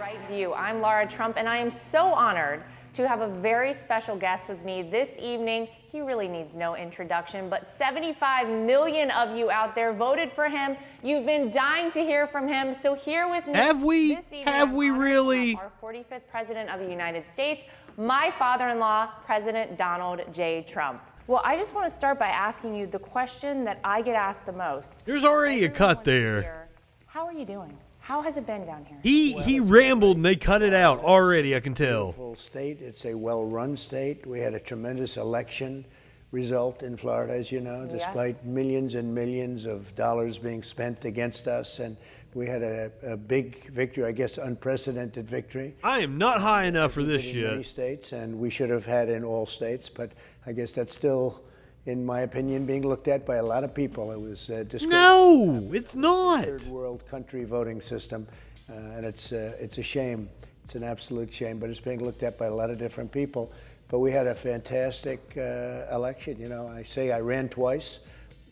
Right View. I'm Laura Trump, and I am so honored to have a very special guest with me this evening. He really needs no introduction, but 75 million of you out there voted for him. You've been dying to hear from him, so here with me Have we? this evening, Have we really? Our 45th President of the United States, my father-in-law, President Donald J. Trump. Well, I just want to start by asking you the question that I get asked the most. There's already a cut there. How are you doing? How has it been down here? He rambled and they cut it out already, I can tell. Beautiful state. It's a well-run state. We had a tremendous election result in Florida, as you know, despite millions and millions of dollars being spent against us. And we had a big victory, I guess, unprecedented victory. I am not high enough for this in many shit. states, and we should have had in all states. But I guess that's still, in my opinion, being looked at by a lot of people. It was disgraceful. No, it's not. Third world country voting system, and it's a shame. It's an absolute shame, but it's being looked at by a lot of different people. But we had a fantastic election. You know, I ran twice,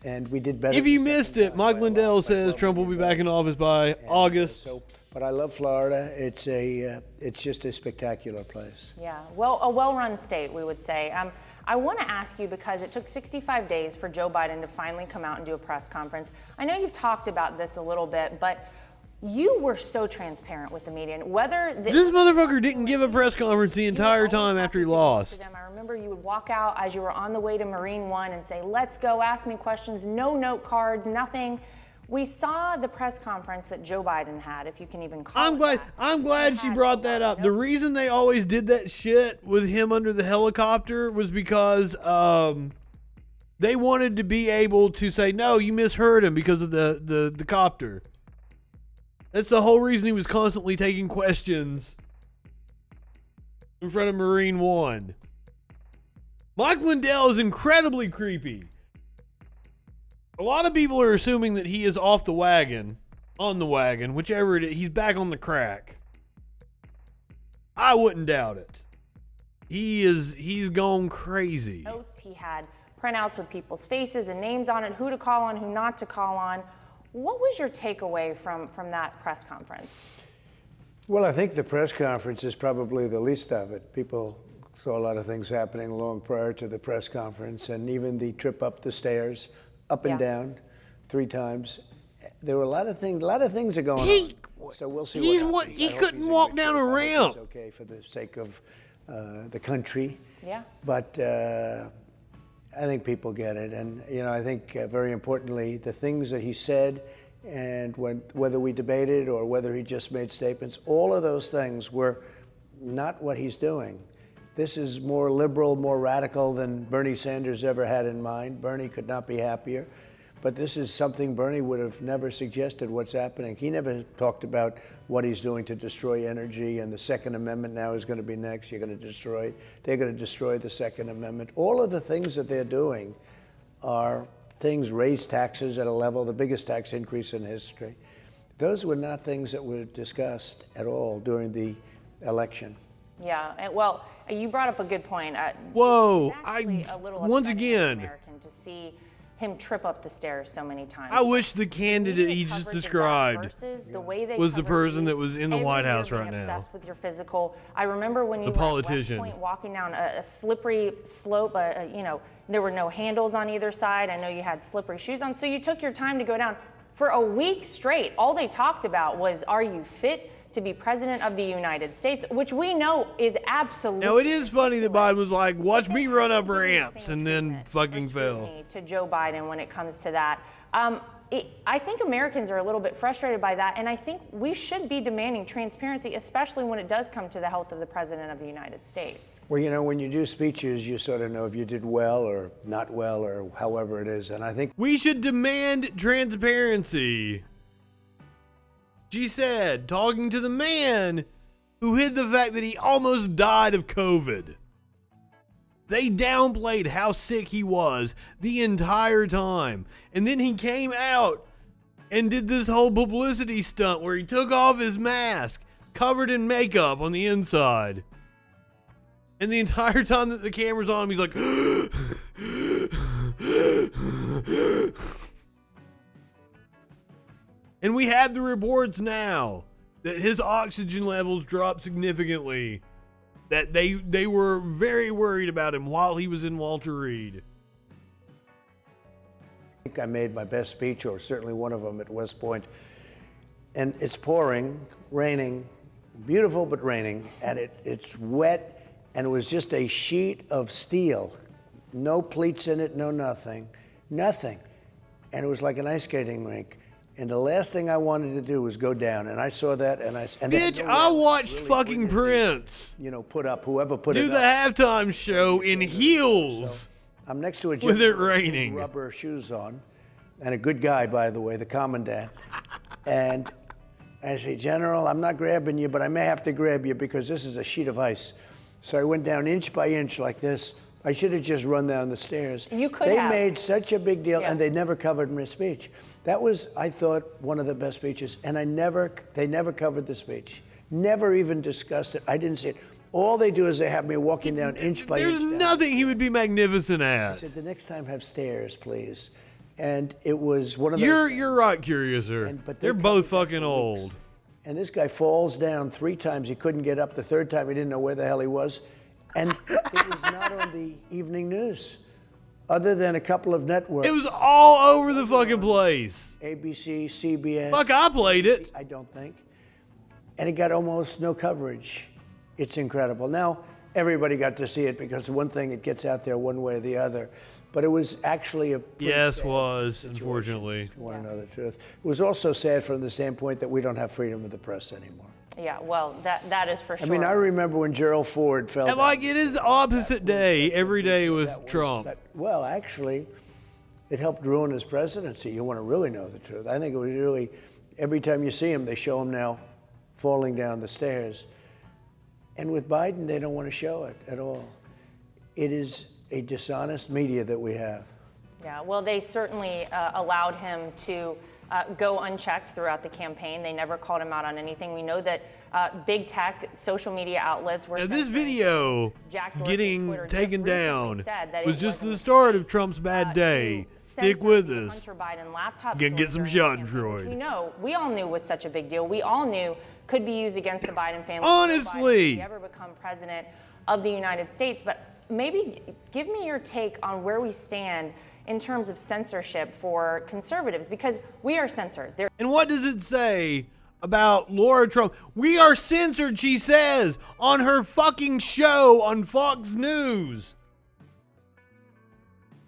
and we did better. If you missed it, Mike Lindell says Trump will be back in office by August. But I love Florida. It's just a spectacular place. Yeah, well, a well-run state, we would say. I want to ask you, because it took 65 days for Joe Biden to finally come out and do a press conference. I know you've talked about this a little bit, but you were so transparent with the media. And this motherfucker didn't give a press conference the entire time after he lost. I remember you would walk out as you were on the way to Marine One and say, "Let's go, ask me questions," no note cards, nothing. We saw the press conference that Joe Biden had, if you can even call it that. I'm glad she brought that up. The reason they always did that shit with him under the helicopter was because they wanted to be able to say, no, you misheard him because of the copter. That's the whole reason he was constantly taking questions in front of Marine One. Mike Lindell is incredibly creepy. A lot of people are assuming that he is off the wagon, on the wagon, whichever it is. He's back on the crack. I wouldn't doubt it. He's gone crazy. Notes, he had printouts with people's faces and names on it, who to call on, who not to call on. What was your takeaway from that press conference? Well, I think the press conference is probably the least of it. People saw a lot of things happening long prior to the press conference, and even the trip up the stairs, up and down, 3 times. There were a lot of things are going on. So we'll see what happens. He couldn't walk down a ramp. It's okay for the sake of the country. Yeah. But I think people get it. And, you know, I think very importantly, the things that he said, and whether we debated or whether he just made statements, all of those things were not what he's doing. This is more liberal, more radical than Bernie Sanders ever had in mind. Bernie could not be happier. But this is something Bernie would have never suggested what's happening. He never talked about what he's doing to destroy energy, and the Second Amendment now is going to be next. They're going to destroy the Second Amendment. All of the things that they're doing are things, raise taxes at a level, the biggest tax increase in history. Those were not things that were discussed at all during the election. Yeah, well, you brought up a good point. Whoa, once again, to see him trip up the stairs so many times. I wish the candidate he just described was the person that was in the White House right now. Obsessed with your physical. I remember when you were at West Point walking down a slippery slope. You know, there were no handles on either side. I know you had slippery shoes on, so you took your time to go down. For a week straight, all they talked about was, are you fit to be president of the United States, which we know is absolutely. Now, it is funny that Biden was like, watch me run up ramps, and then fucking fell. To Joe Biden when it comes to that. I think Americans are a little bit frustrated by that, and I think we should be demanding transparency, especially when it does come to the health of the President of the United States. Well, you know, when you do speeches, you sort of know if you did well or not well or however it is, and I think we should demand transparency. She said, talking to the man who hid the fact that he almost died of COVID. They downplayed how sick he was the entire time. And then he came out and did this whole publicity stunt where he took off his mask, covered in makeup on the inside. And the entire time that the camera's on him, he's like, and we have the reports now that his oxygen levels dropped significantly, that they were very worried about him while he was in Walter Reed. I think I made my best speech, or certainly one of them, at West Point. And it's pouring, raining, beautiful but raining, and it's wet, and it was just a sheet of steel. No pleats in it, no nothing. Nothing. And it was like an ice skating rink. And the last thing I wanted to do was go down. And I saw that, and Bitch, I watched really fucking Prince. Put up, whoever put it up. Do the halftime show in heels. So I'm next to a with it raining. Rubber shoes on. And a good guy, by the way, the commandant. And I say, General, I'm not grabbing you, but I may have to grab you because this is a sheet of ice. So I went down inch by inch like this. I should have just run down the stairs. You could have. They made such a big deal, and they never covered my speech. That was, I thought, one of the best speeches, and they never covered the speech. Never even discussed it. I didn't see it. All they do is they have me walking down inch by inch. There's nothing he would be magnificent at. I said, the next time have stairs, please. And it was one of those You're right, Curiouser. But they're both fucking old. And this guy falls down 3 times. He couldn't get up. The 3rd time, he didn't know where the hell he was. And it was not on the evening news, other than a couple of networks. It was all over the fucking place. ABC, CBS. Fuck, I played it. I don't think. And it got almost no coverage. It's incredible. Now, everybody got to see it because one thing, it gets out there one way or the other. But it was actually a unfortunately. If you want to know the truth. It was also sad from the standpoint that we don't have freedom of the press anymore. Yeah, well, that is for sure. I mean, I remember when Gerald Ford fell down. Like, it is opposite day every day with Trump. Well, actually, it helped ruin his presidency. You want to really know the truth. I think it was really, every time you see him, they show him now falling down the stairs. And with Biden, they don't want to show it at all. It is a dishonest media that we have. Yeah, well, they certainly allowed him to go unchecked throughout the campaign. They never called him out on anything. We know that big tech, social media outlets were. Now, this video getting taken down was just the start of Trump's bad day. Stick with us. Hunter Biden laptop Gonna get some Schadenfreude. We all knew was such a big deal. We all knew could be used against the Biden family. Honestly, if he ever become president of the United States, but maybe give me your take on where we stand in terms of censorship for conservatives, because we are censored. And what does it say about Laura Trump? We are censored, she says, on her fucking show on Fox News.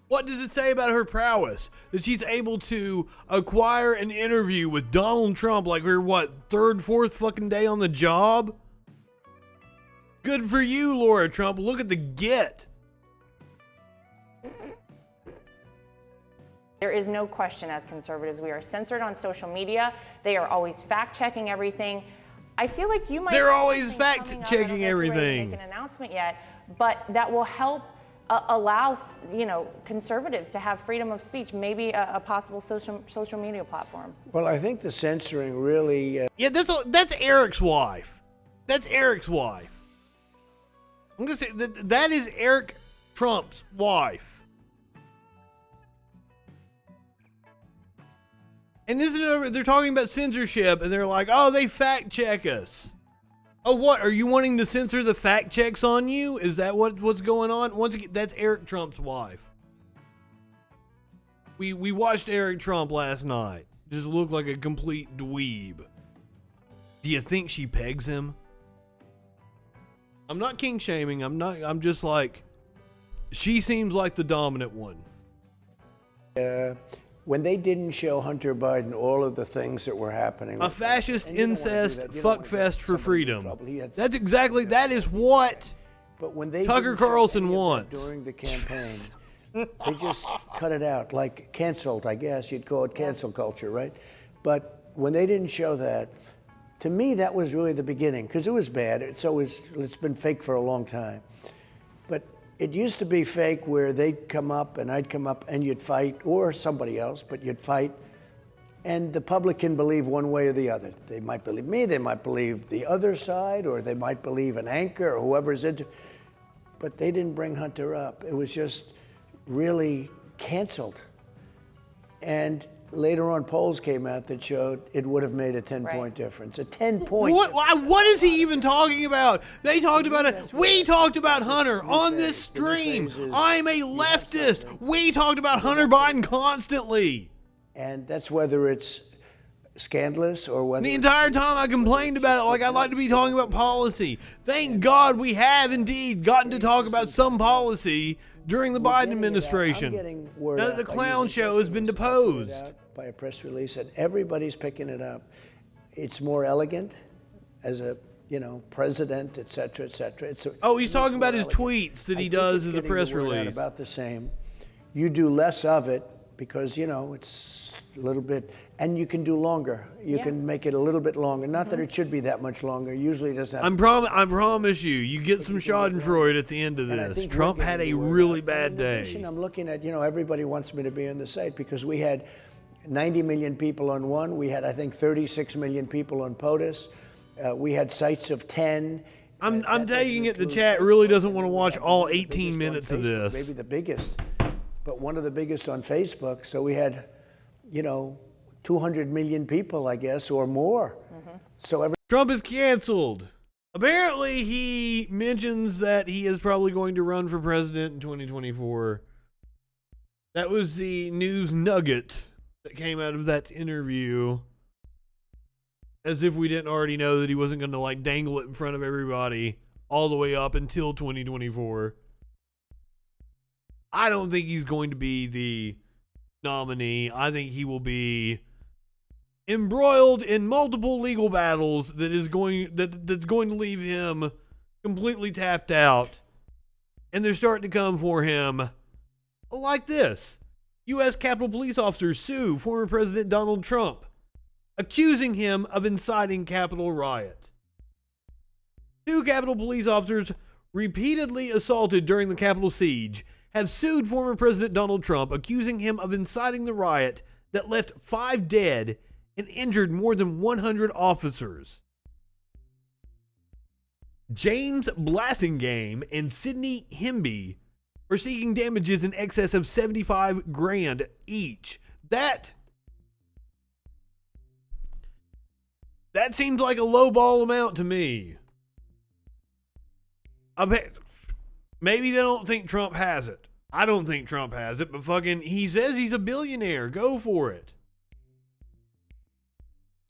What does it say about her prowess? That she's able to acquire an interview with Donald Trump like her, 3rd, 4th fucking day on the job? Good for you, Laura Trump. Look at the get. There is no question, as conservatives, we are censored on social media. They are always fact-checking everything. I feel like you might. They're always fact-checking everything. Make an announcement yet, but that will help allow conservatives to have freedom of speech. Maybe a possible social media platform. Well, I think the censoring really. Yeah, that's Eric's wife. That's Eric's wife. I'm gonna say that is Eric Trump's wife. And they're talking about censorship, and they're like, oh, they fact check us. Oh, what? Are you wanting to censor the fact checks on you? Is that what's going on? Once again, that's Eric Trump's wife. We watched Eric Trump last night. Just looked like a complete dweeb. Do you think she pegs him? I'm not king shaming. I'm just like, she seems like the dominant one. When they didn't show Hunter Biden all of the things that were happening. A fascist incest fuckfest for freedom. That is what but when they Tucker Carlson wants. During the campaign, they just cut it out, like canceled, I guess. You'd call it cancel culture, right? But when they didn't show that, to me, that was really the beginning, because it was bad. It's been fake for a long time. But it used to be fake where they'd come up and I'd come up and you'd fight, or somebody else, but you'd fight. And the public can believe one way or the other. They might believe me, they might believe the other side, or they might believe an anchor or whoever's into. But they didn't bring Hunter up. It was just really canceled. And later on polls came out that showed it would have made a 10-point difference. A 10-point. What is he even talking about? They talked about it. We talked about Hunter on this stream. I'm a leftist. We talked about Hunter Biden constantly. And that's whether it's scandalous or whether the entire time I complained about it like I'd like to be talking about policy. Thank God we have indeed gotten to talk about some policy during the Biden administration. Now that the clown show has been deposed by a press release, and everybody's picking it up. It's more elegant as a president, et cetera, et cetera. He's talking about his tweets that he does as a press release. About the same. You do less of it because it's a little bit, and you can do longer. You can make it a little bit longer. Not that it should be that much longer. Usually it doesn't have. I promise you get some Schadenfreude at the end of this. Trump had a really bad day. I'm looking at, everybody wants me to be on the site because we had 90 million people on one. We had, I think, 36 million people on POTUS. We had sites of 10. I'm taking it the chat really doesn't want to watch all 18 minutes of this. Maybe the biggest, but one of the biggest on Facebook. So we had, 200 million people, I guess, or more. So Trump is canceled. Apparently, he mentions that he is probably going to run for president in 2024. That was the news nugget that came out of that interview. As if we didn't already know that he wasn't going to dangle it in front of everybody all the way up until 2024. I don't think he's going to be the nominee. I think he will be embroiled in multiple legal battles that's going to leave him completely tapped out. And they're starting to come for him like this. U.S. Capitol Police officers sue former President Donald Trump, accusing him of inciting Capitol riot. Two Capitol Police officers repeatedly assaulted during the Capitol siege have sued former President Donald Trump, accusing him of inciting the riot that left 5 dead and injured more than 100 officers. James Blasingame and Sidney Hemby are seeking damages in excess of $75,000 each. That seems like a lowball amount to me. Maybe they don't think Trump has it. I don't think Trump has it, but he says he's a billionaire. Go for it.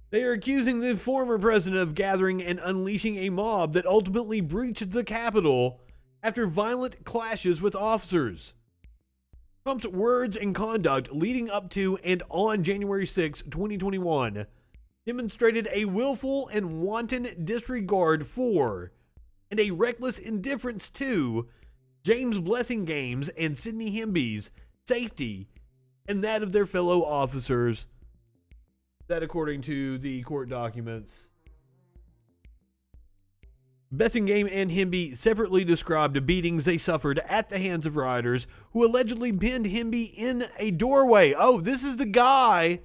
They are accusing the former president of gathering and unleashing a mob that ultimately breached the Capitol after violent clashes with officers. Trump's words and conduct leading up to and on January 6, 2021 demonstrated a willful and wanton disregard for and a reckless indifference to James Blasingame and Sidney Hemby's safety and that of their fellow officers. That according to the court documents. Blasingame and Hemby separately described the beatings they suffered at the hands of rioters who allegedly pinned Hemby in a doorway. Oh, this is the guy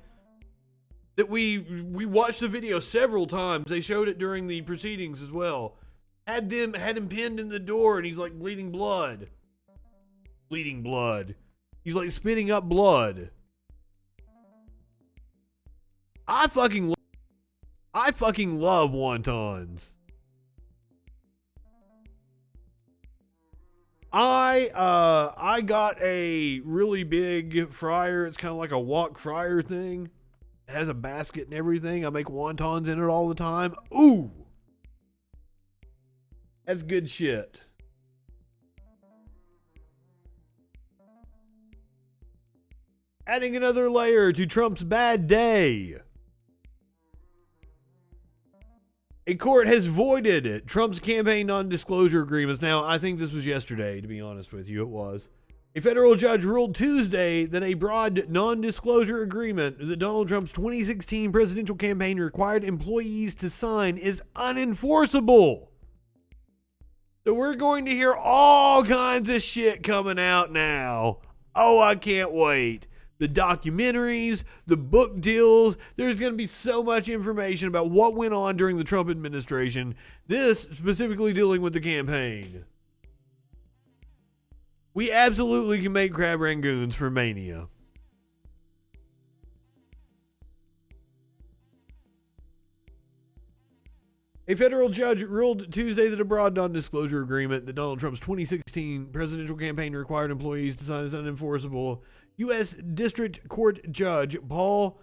that we watched the video several times. They showed it during the proceedings as well. Had him pinned in the door, and he's bleeding blood. Bleeding blood. He's spitting up blood. I fucking love wontons. I got a really big fryer. It's kind of like a wok fryer thing. It has a basket and everything. I make wontons in it all the time. Ooh. That's good shit. Adding another layer to Trump's bad day. A court has voided Trump's campaign non-disclosure agreements. Now, I think this was yesterday, to be honest with you. It was. A federal judge ruled Tuesday that a broad non-disclosure agreement that Donald Trump's 2016 presidential campaign required employees to sign is unenforceable. So we're going to hear all kinds of shit coming out now. Oh, I can't wait. The documentaries, the book deals. There's going to be so much information about what went on during the Trump administration. This specifically dealing with the campaign. We absolutely can make crab rangoons for Mania. A federal judge ruled Tuesday that a broad non-disclosure agreement that Donald Trump's 2016 presidential campaign required employees to sign is unenforceable. U.S. District Court Judge Paul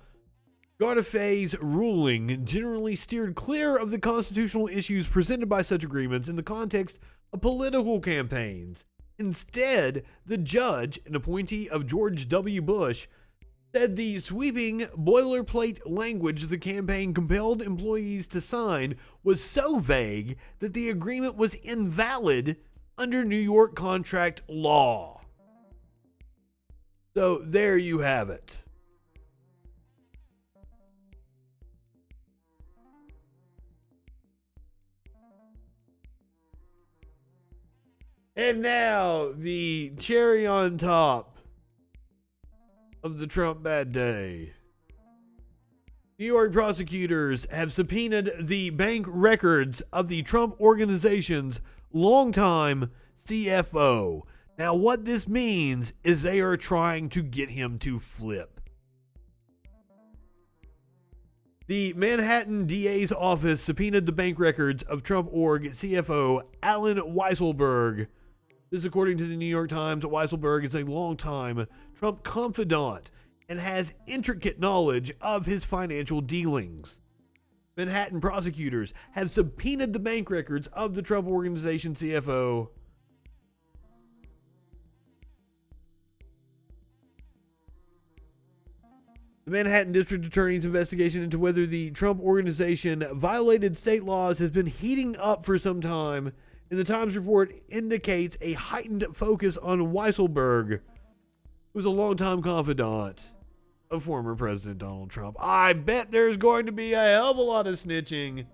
Gardefei's ruling generally steered clear of the constitutional issues presented by such agreements in the context of political campaigns. Instead, the judge, an appointee of George W. Bush, said the sweeping boilerplate language the campaign compelled employees to sign was so vague that the agreement was invalid under New York contract law. So there you have it. And now, the cherry on top of the Trump bad day. New York prosecutors have subpoenaed the bank records of the Trump Organization's longtime CFO. Now, what this means is they are trying to get him to flip. The Manhattan DA's office subpoenaed the bank records of Trump Org CFO Alan Weisselberg. This, according to the New York Times, Weisselberg is a longtime Trump confidant and has intricate knowledge of his financial dealings. Manhattan prosecutors have subpoenaed the bank records of the Trump Organization CFO. The Manhattan District Attorney's investigation into whether the Trump Organization violated state laws has been heating up for some time, and the Times report indicates a heightened focus on Weisselberg, who was a longtime confidant of former President Donald Trump. I bet there's going to be a hell of a lot of snitching